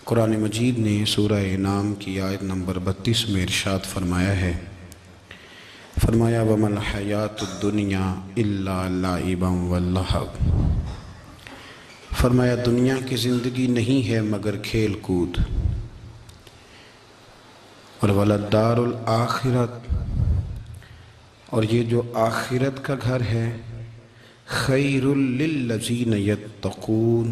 قرآن مجید نے سورہ انعام کی آیت نمبر 32 میں ارشاد فرمایا ہے، فرمایا وَمَا الْحَيَاةُ الدُّنْيَا إِلَّا لَعِبًا وَلَّهْوٌ، فرمایا دنیا کی زندگی نہیں ہے مگر کھیل کود، اور وَلَلدَّارُ الْآخِرَةُ، اور یہ جو آخرت کا گھر ہے، خَيْرٌ لِلَّذِينَ يَتَّقُونَ،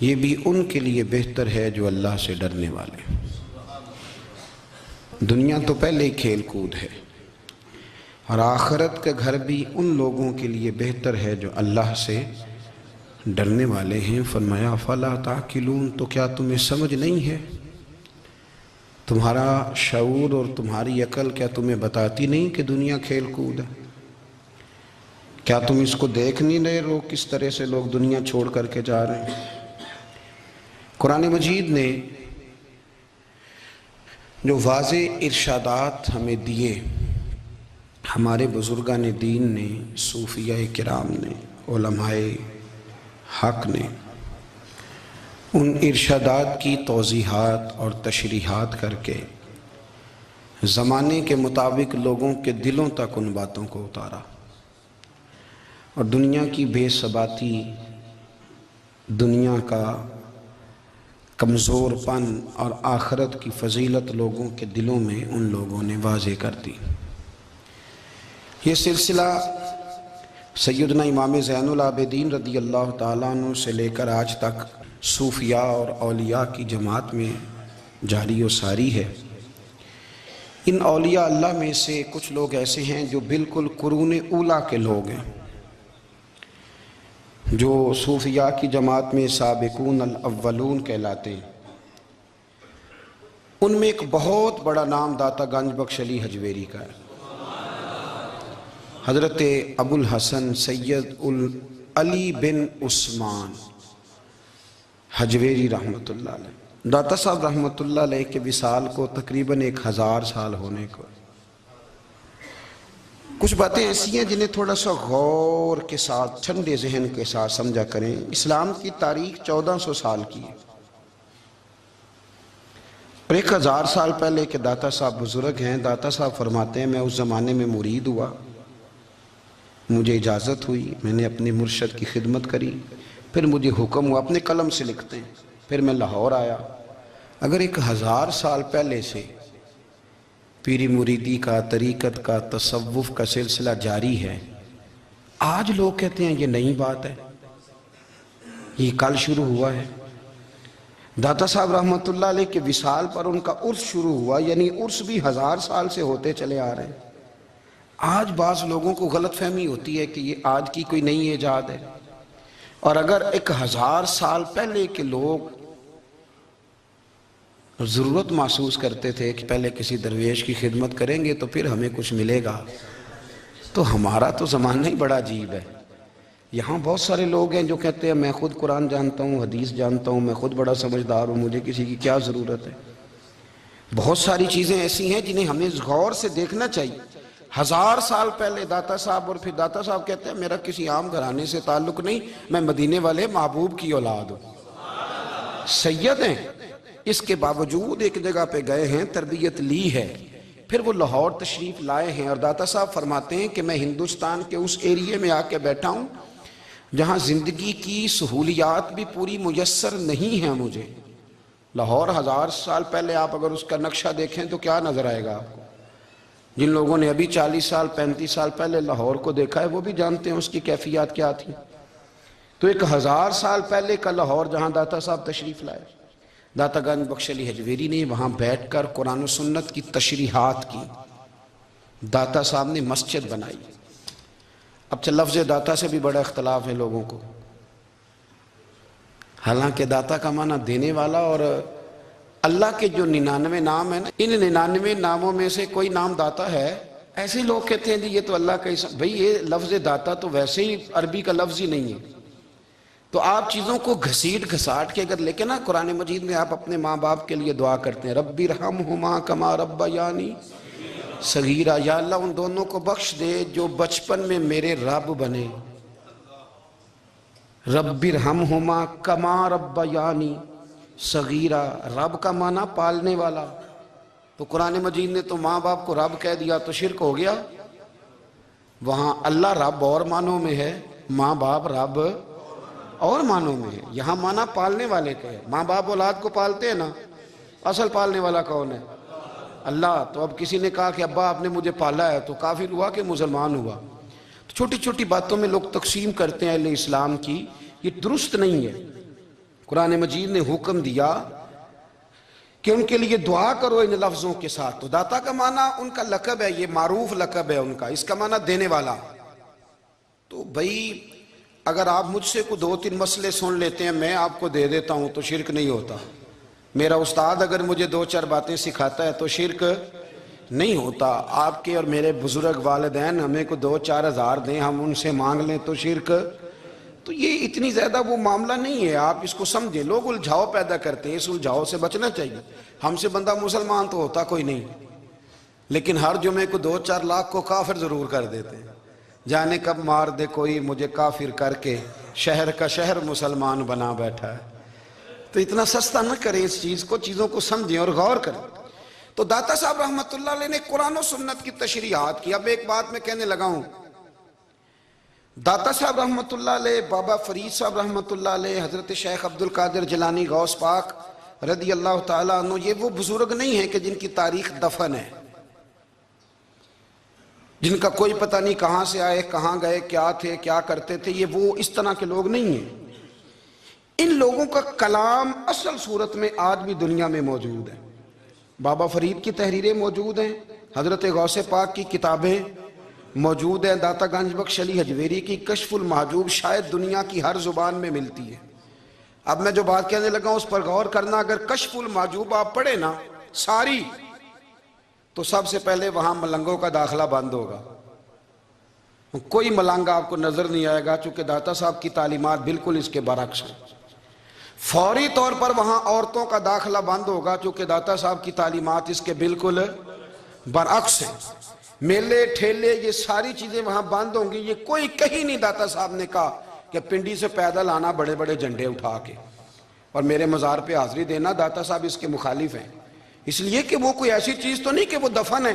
یہ بھی ان کے لیے بہتر ہے جو اللہ سے ڈرنے والے۔ دنیا تو پہلے ہی کھیل کود ہے، اور آخرت کا گھر بھی ان لوگوں کے لیے بہتر ہے جو اللہ سے ڈرنے والے ہیں۔ فرمایا فَلَا تَعْقِلُونَ، تو کیا تمہیں سمجھ نہیں ہے؟ تمہارا شعور اور تمہاری عقل کیا تمہیں بتاتی نہیں کہ دنیا کھیل کود ہے؟ کیا تم اس کو دیکھ نہیں رہے ہو کس طرح سے لوگ دنیا چھوڑ کر کے جا رہے ہیں؟ قرآن مجید نے جو واضح ارشادات ہمیں دیے، ہمارے بزرگان دین نے، صوفیاء کرام نے، علماء حق نے ان ارشادات کی توضیحات اور تشریحات کر کے زمانے کے مطابق لوگوں کے دلوں تک ان باتوں کو اتارا، اور دنیا کی بے ثباتی، دنیا کا کمزور پن اور آخرت کی فضیلت لوگوں کے دلوں میں ان لوگوں نے واضح کر دی۔ یہ سلسلہ سیدنا امام زین العابدین رضی اللہ تعالیٰ عنہ سے لے کر آج تک صوفیاء اور اولیاء کی جماعت میں جاری و ساری ہے۔ ان اولیاء اللہ میں سے کچھ لوگ ایسے ہیں جو بالکل قرون اولیٰ کے لوگ ہیں، جو صوفیاء کی جماعت میں سابقون الاولون کہلاتے ہیں۔ ان میں ایک بہت بڑا نام داتا گنج بخش علی حجویری کا ہے۔ حضرت ابو الحسن سید علی بن عثمان حجویری رحمۃ اللہ علیہ، داتا صاحب رحمۃ اللہ علیہ کے وصال کو تقریباً 1000 سال ہونے کو۔ کچھ باتیں ایسی ہیں جنہیں تھوڑا سا غور کے ساتھ، ٹھنڈے ذہن کے ساتھ سمجھا کریں۔ اسلام کی تاریخ 1400 سال کی ہے، اور 1000 سال پہلے کے داتا صاحب بزرگ ہیں۔ داتا صاحب فرماتے ہیں میں اس زمانے میں مرید ہوا، مجھے اجازت ہوئی، میں نے اپنے مرشد کی خدمت کری، پھر مجھے حکم ہوا، اپنے قلم سے لکھتے ہیں، پھر میں لاہور آیا۔ اگر 1000 سال پہلے سے پیری مریدی کا، طریقت کا، تصوف کا سلسلہ جاری ہے، آج لوگ کہتے ہیں یہ نئی بات ہے، یہ کل شروع ہوا ہے۔ داتا صاحب رحمۃ اللہ علیہ کے وصال پر ان کا عرس شروع ہوا، یعنی عرس بھی 1000 سال سے ہوتے چلے آ رہے ہیں۔ آج بعض لوگوں کو غلط فہمی ہوتی ہے کہ یہ آج کی کوئی نئی ایجاد ہے، اور اگر 1000 سال پہلے کے لوگ ضرورت محسوس کرتے تھے کہ پہلے کسی درویش کی خدمت کریں گے تو پھر ہمیں کچھ ملے گا، تو ہمارا تو زمانہ ہی بڑا عجیب ہے۔ یہاں بہت سارے لوگ ہیں جو کہتے ہیں میں خود قرآن جانتا ہوں، حدیث جانتا ہوں، میں خود بڑا سمجھدار ہوں، مجھے کسی کی کیا ضرورت ہے۔ بہت ساری چیزیں ایسی ہیں جنہیں ہمیں غور سے دیکھنا چاہیے۔ 1000 سال پہلے داتا صاحب، اور پھر داتا صاحب کہتے ہیں میرا کسی عام گھرانے سے تعلق نہیں، میں مدینے والے محبوب کی اولاد ہوں، سید ہیں۔ اس کے باوجود ایک جگہ پہ گئے ہیں، تربیت لی ہے، پھر وہ لاہور تشریف لائے ہیں، اور داتا صاحب فرماتے ہیں کہ میں ہندوستان کے اس ایریے میں آ کے بیٹھا ہوں جہاں زندگی کی سہولیات بھی پوری میسر نہیں ہیں مجھے۔ لاہور 1000 سال پہلے آپ اگر اس کا نقشہ دیکھیں تو کیا نظر آئے گا آپ کو؟ جن لوگوں نے ابھی 40 سال 35 سال پہلے لاہور کو دیکھا ہے وہ بھی جانتے ہیں اس کی کیفیات کیا تھی۔ تو 1000 سال پہلے کا لاہور جہاں داتا صاحب تشریف لائے، داتا گنج بخش علی حجویری نے وہاں بیٹھ کر قرآن و سنت کی تشریحات کی۔ داتا صاحب نے مسجد بنائی۔ اب لفظ داتا سے بھی بڑا اختلاف ہے لوگوں کو، حالانکہ داتا کا معنی دینے والا، اور اللہ کے جو 99 نام ہیں نا، ان 99 ناموں میں سے کوئی نام داتا ہے۔ ایسے لوگ کہتے ہیں جی یہ تو اللہ کا اسم، بھئی یہ لفظ داتا تو ویسے ہی عربی کا لفظ ہی نہیں ہے۔ تو آپ چیزوں کو گھسیٹ گھساٹ کے اگر لے کے نا، قرآن مجید میں آپ اپنے ماں باپ کے لیے دعا کرتے ہیں ربی ارحمہما کما ربیانی صغیرا، یا اللہ ان دونوں کو بخش دے جو بچپن میں میرے رب بنے۔ رب ارحمہما کما ربیانی صغیرہ، رب کا معنی پالنے والا، تو قرآن مجید نے تو ماں باپ کو رب کہہ دیا تو شرک ہو گیا۔ وہاں اللہ رب اور معنوں میں ہے، ماں باپ رب اور معنوں میں ہے، یہاں معنی پالنے والے کا ہے۔ ماں باپ اولاد کو پالتے ہیں نا، اصل پالنے والا کون ہے؟ اللہ۔ تو اب کسی نے کہا کہ ابا آپ نے مجھے پالا ہے، تو کافر ہوا کہ مسلمان ہوا؟ تو چھوٹی چھوٹی باتوں میں لوگ تقسیم کرتے ہیں اہل اسلام کی، یہ درست نہیں ہے۔ قرآن مجید نے حکم دیا کہ ان کے لیے دعا کرو ان لفظوں کے ساتھ۔ تو داتا کا معنی ان کا لقب ہے، یہ معروف لقب ہے ان کا، اس کا معنی دینے والا۔ تو بھئی اگر آپ مجھ سے کو 2-3 مسئلے سن لیتے ہیں، میں آپ کو دے دیتا ہوں تو شرک نہیں ہوتا۔ میرا استاد اگر مجھے 2-4 باتیں سکھاتا ہے تو شرک نہیں ہوتا۔ آپ کے اور میرے بزرگ والدین ہمیں کو 2-4 ہزار دیں، ہم ان سے مانگ لیں تو شرک، تو یہ اتنی زیادہ وہ معاملہ نہیں ہے، آپ اس کو سمجھیں۔ لوگ الجھاؤ پیدا کرتے ہیں، اس الجھاؤ سے بچنا چاہیے۔ ہم سے بندہ مسلمان تو ہوتا کوئی نہیں، لیکن ہر جمعے کو 2-4 لاکھ کو کافر ضرور کر دیتے ہیں۔ جانے کب مار دے کوئی مجھے کافر کر کے، شہر کا شہر مسلمان بنا بیٹھا ہے۔ تو اتنا سستا نہ کریں اس چیز کو، چیزوں کو سمجھیں اور غور کریں۔ تو داتا صاحب رحمۃ اللہ علیہ نے قرآن و سنت کی تشریحات کی۔ اب ایک بات میں کہنے لگا ہوں، داتا صاحب رحمۃ اللہ علیہ، بابا فرید صاحب رحمۃ اللہ علیہ، حضرت شیخ عبد القادر جیلانی غوث پاک رضی اللہ تعالیٰ عنہ، یہ وہ بزرگ نہیں ہیں کہ جن کی تاریخ دفن ہے، جن کا کوئی پتہ نہیں کہاں سے آئے، کہاں گئے، کیا تھے، کیا کرتے تھے۔ یہ وہ اس طرح کے لوگ نہیں ہیں۔ ان لوگوں کا کلام اصل صورت میں آج بھی دنیا میں موجود ہے۔ بابا فرید کی تحریریں موجود ہیں، حضرت غوث پاک کی کتابیں موجود ہیں، داتا گنج بخش علی حجویری کی کشف المحجوب شاید دنیا کی ہر زبان میں ملتی ہے۔ اب میں جو بات کہنے لگا ہوں اس پر غور کرنا۔ اگر کشف المحجوب آپ پڑھیں نا ساری، تو سب سے پہلے وہاں ملنگوں کا داخلہ بند ہوگا، کوئی ملنگا آپ کو نظر نہیں آئے گا، چونکہ داتا صاحب کی تعلیمات بالکل اس کے برعکس ہیں۔ فوری طور پر وہاں عورتوں کا داخلہ بند ہوگا، چونکہ داتا صاحب کی تعلیمات اس کے بالکل برعکس ہیں۔ میلے ٹھیلے یہ ساری چیزیں وہاں بند ہوں گی۔ یہ کوئی کہیں نہیں داتا صاحب نے کہا کہ پنڈی سے پیدل آنا بڑے بڑے جھنڈے اٹھا کے اور میرے مزار پہ حاضری دینا، داتا صاحب اس کے مخالف ہیں، اس لیے کہ وہ کوئی ایسی چیز تو نہیں کہ وہ دفن ہے۔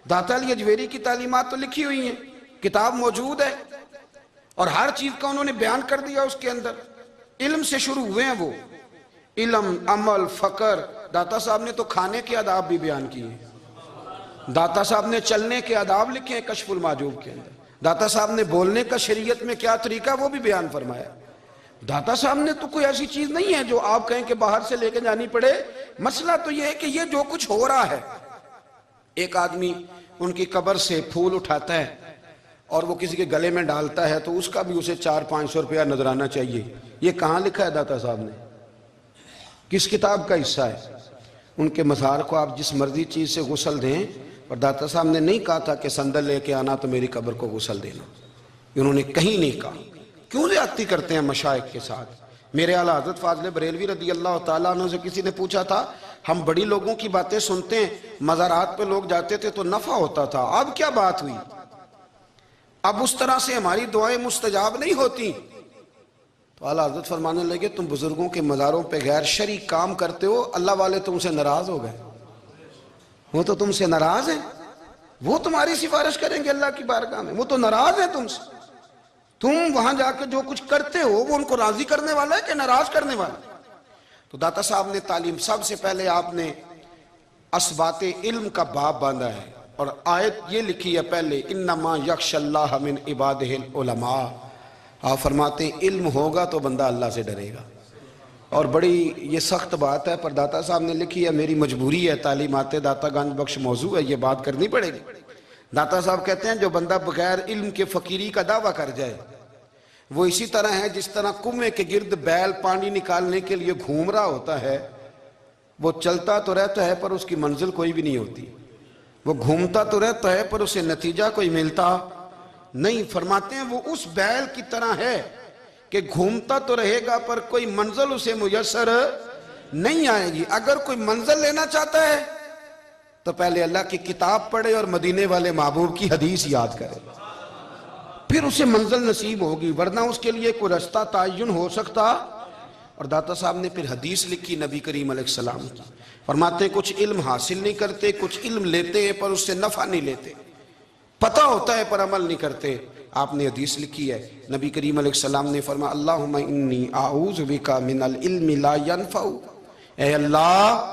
داتا علی حجویری کی تعلیمات تو لکھی ہوئی ہیں، کتاب موجود ہے، اور ہر چیز کا انہوں نے بیان کر دیا اس کے اندر۔ علم سے شروع ہوئے ہیں وہ، علم، عمل، فقر۔ داتا صاحب نے تو کھانے کے آداب بھی بیان کیے ہیں، داتا صاحب نے چلنے کے آداب لکھے ہیں کشف المحجوب کے اندر، داتا صاحب نے بولنے کا شریعت میں کیا طریقہ وہ بھی بیان فرمایا۔ داتا صاحب نے تو کوئی ایسی چیز نہیں ہے جو آپ کہیں کہ باہر سے لے کے جانی پڑے۔ مسئلہ تو یہ ہے کہ یہ جو کچھ ہو رہا ہے، ایک آدمی ان کی قبر سے پھول اٹھاتا ہے اور وہ کسی کے گلے میں ڈالتا ہے تو اس کا بھی اسے 400-500 روپیہ نظرانہ چاہیے۔ یہ کہاں لکھا ہے داتا صاحب نے؟ کس کتاب کا حصہ ہے؟ ان کے مزار کو آپ جس مرضی چیز سے غسل دیں، اور داتا صاحب نے نہیں کہا تھا کہ سندل لے کے آنا تو میری قبر کو غسل دینا، انہوں نے کہیں نہیں کہا۔ کیوں زیادتی کرتے ہیں مشائخ کے ساتھ؟ میرے اعلیٰ حضرت فاضل بریلوی رضی اللہ تعالیٰ عنہ سے کسی نے پوچھا تھا، ہم بڑی لوگوں کی باتیں سنتے ہیں، مزارات پہ لوگ جاتے تھے تو نفع ہوتا تھا، اب کیا بات ہوئی؟ اب اس طرح سے ہماری دعائیں مستجاب نہیں ہوتی۔ تو اعلیٰ حضرت فرمانے لگے، تم بزرگوں کے مزاروں پہ غیر شرعی کام کرتے ہو، اللہ والے تم سے ناراض ہو گئے، وہ تو تم سے ناراض ہیں، وہ تمہاری سفارش کریں گے اللہ کی بارگاہ میں، وہ تو ناراض ہیں تم سے۔ تم وہاں جا کے جو کچھ کرتے ہو وہ ان کو راضی کرنے والا ہے کہ ناراض کرنے والا ہے؟ تو داتا صاحب نے تعلیم، سب سے پہلے آپ نے اسبات علم کا باب باندھا ہے، اور آیت یہ لکھی ہے پہلے، انما یخشی اللہ من عبادہ العلماء۔ آپ فرماتے ہیں علم ہوگا تو بندہ اللہ سے ڈرے گا، اور بڑی یہ سخت بات ہے، پر داتا صاحب نے لکھی ہے، میری مجبوری ہے، تعلیمات داتا گنج بخش موضوع ہے، یہ بات کرنی پڑے گی۔ داتا صاحب کہتے ہیں جو بندہ بغیر علم کے فقیری کا دعویٰ کر جائے وہ اسی طرح ہے جس طرح کنویں کے گرد بیل پانی نکالنے کے لیے گھوم رہا ہوتا ہے، وہ چلتا تو رہتا ہے پر اس کی منزل کوئی بھی نہیں ہوتی، وہ گھومتا تو رہتا ہے پر اسے نتیجہ کوئی ملتا نہیں۔ فرماتے ہیں وہ اس بیل کی طرح ہے کہ گھومتا تو رہے گا پر کوئی منزل اسے میسر نہیں آئے گی۔ اگر کوئی منزل لینا چاہتا ہے تو پہلے اللہ کی کتاب پڑھے اور مدینے والے محبوب کی حدیث یاد کرے، پھر اسے منزل نصیب ہوگی، ورنہ اس کے لیے کوئی رستہ تعین ہو سکتا اور داتا صاحب نے پھر حدیث لکھی نبی کریم علیہ السلام کی. فرماتے ہیں کچھ علم حاصل نہیں کرتے، کچھ علم لیتے ہیں پر اس سے نفع نہیں لیتے، پتہ ہوتا ہے پر عمل نہیں کرتے. آپ نے حدیث لکھی ہے، نبی کریم علیہ السلام نے فرمایا اللہم انی اعوذ بک من العلم لا ینفع، اے اللہ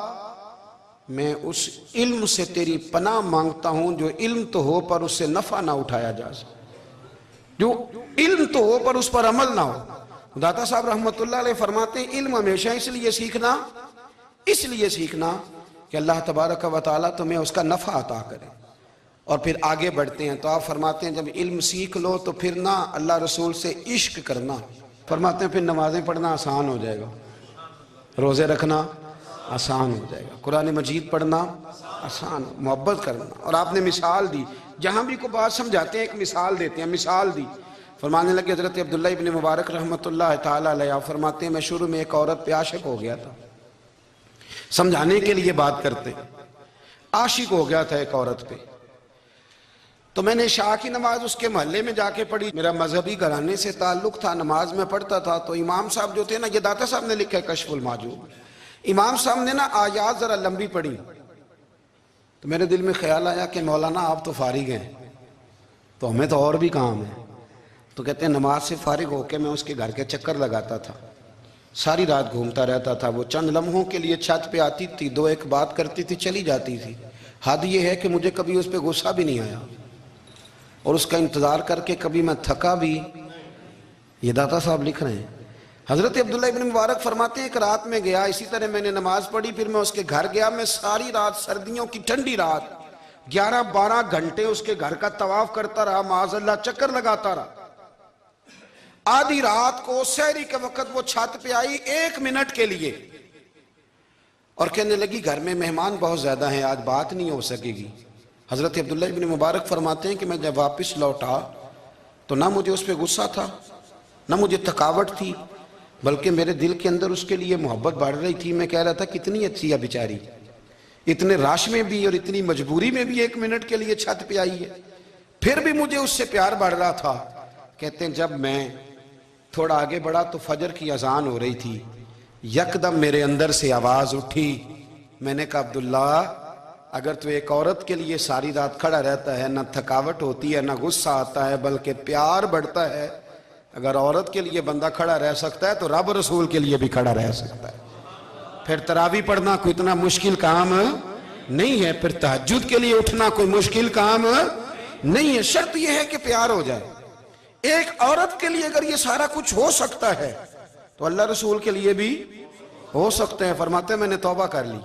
میں اس علم سے تیری پناہ مانگتا ہوں جو علم تو ہو پر اس سے نفع نہ اٹھایا جا سکے، جو علم تو ہو پر اس پر عمل نہ ہو. داتا صاحب رحمت اللہ علیہ فرماتے ہیں علم ہمیشہ اس لیے سیکھنا کہ اللہ تبارک و تعالیٰ تمہیں اس کا نفع عطا کرے. اور پھر آگے بڑھتے ہیں تو آپ فرماتے ہیں جب علم سیکھ لو تو پھر نہ اللہ رسول سے عشق کرنا. فرماتے ہیں پھر نمازیں پڑھنا آسان ہو جائے گا، روزے رکھنا آسان ہو جائے گا، قرآن مجید پڑھنا آسان، محبت کرنا. اور آپ نے مثال دی، جہاں بھی کوئی بات سمجھاتے ہیں ایک مثال دیتے ہیں. مثال دی، فرمانے لگے حضرت عبداللہ ابن مبارک رحمت اللہ تعالیٰ علیہ فرماتے ہیں میں شروع میں ایک عورت پہ عاشق ہو گیا تھا. سمجھانے کے لیے بات کرتے، عاشق ہو گیا تھا ایک عورت پہ. تو میں نے عشاء کی نماز اس کے محلے میں جا کے پڑھی. میرا مذہبی گھرانے سے تعلق تھا، نماز میں پڑھتا تھا. تو امام صاحب جو تھے نا، یہ داتا صاحب نے لکھا ہے کشف المحجوب، امام صاحب نے نا آیات ذرا لمبی پڑھی. تو میرے دل میں خیال آیا کہ مولانا آپ تو فارغ ہیں تو ہمیں تو اور بھی کام ہے. تو کہتے ہیں نماز سے فارغ ہو کے میں اس کے گھر کے چکر لگاتا تھا، ساری رات گھومتا رہتا تھا. وہ چند لمحوں کے لیے چھت پہ آتی تھی، دو ایک بات کرتی تھی، چلی جاتی تھی. حد یہ ہے کہ مجھے کبھی اس پہ غصہ بھی نہیں آیا اور اس کا انتظار کر کے کبھی میں تھکا بھی. یہ داتا صاحب لکھ رہے ہیں. حضرت عبداللہ ابن مبارک فرماتے ہیں ایک رات میں گیا، اسی طرح میں نے نماز پڑھی، پھر میں اس کے گھر گیا. میں ساری رات، سردیوں کی ٹھنڈی رات، 11-12 گھنٹے اس کے گھر کا طواف کرتا رہا، معاذ اللہ چکر لگاتا رہا. آدھی رات کو سحری کے وقت وہ چھت پہ آئی 1 منٹ کے لیے اور کہنے لگی گھر میں مہمان بہت زیادہ ہیں، آج بات نہیں ہو سکے گی. حضرت عبداللہ ابن مبارک فرماتے ہیں کہ میں جب واپس لوٹا تو نہ مجھے اس پہ غصہ تھا، نہ مجھے تھکاوٹ تھی، بلکہ میرے دل کے اندر اس کے لیے محبت بڑھ رہی تھی. میں کہہ رہا تھا کتنی اچھی ہے بیچاری، اتنے راش میں بھی اور اتنی مجبوری میں بھی 1 منٹ کے لیے چھت پہ آئی ہے، پھر بھی مجھے اس سے پیار بڑھ رہا تھا. کہتے ہیں جب میں تھوڑا آگے بڑھا تو فجر کی اذان ہو رہی تھی. یکدم میرے اندر سے آواز اٹھی. میں نے کہا عبداللہ اگر تو ایک عورت کے لیے ساری رات کھڑا رہتا ہے، نہ تھکاوٹ ہوتی ہے، نہ غصہ آتا ہے، بلکہ پیار بڑھتا ہے، اگر عورت کے لیے بندہ کھڑا رہ سکتا ہے تو رب رسول کے لیے بھی کھڑا رہ سکتا ہے. پھر تراویح پڑھنا کوئی اتنا مشکل کام نہیں ہے، پھر تہجد کے لیے اٹھنا کوئی مشکل کام نہیں ہے. شرط یہ ہے کہ پیار ہو جائے. ایک عورت کے لیے اگر یہ سارا کچھ ہو سکتا ہے تو اللہ رسول کے لیے بھی ہو سکتے ہیں. فرماتے ہیں میں نے توبہ کر لی.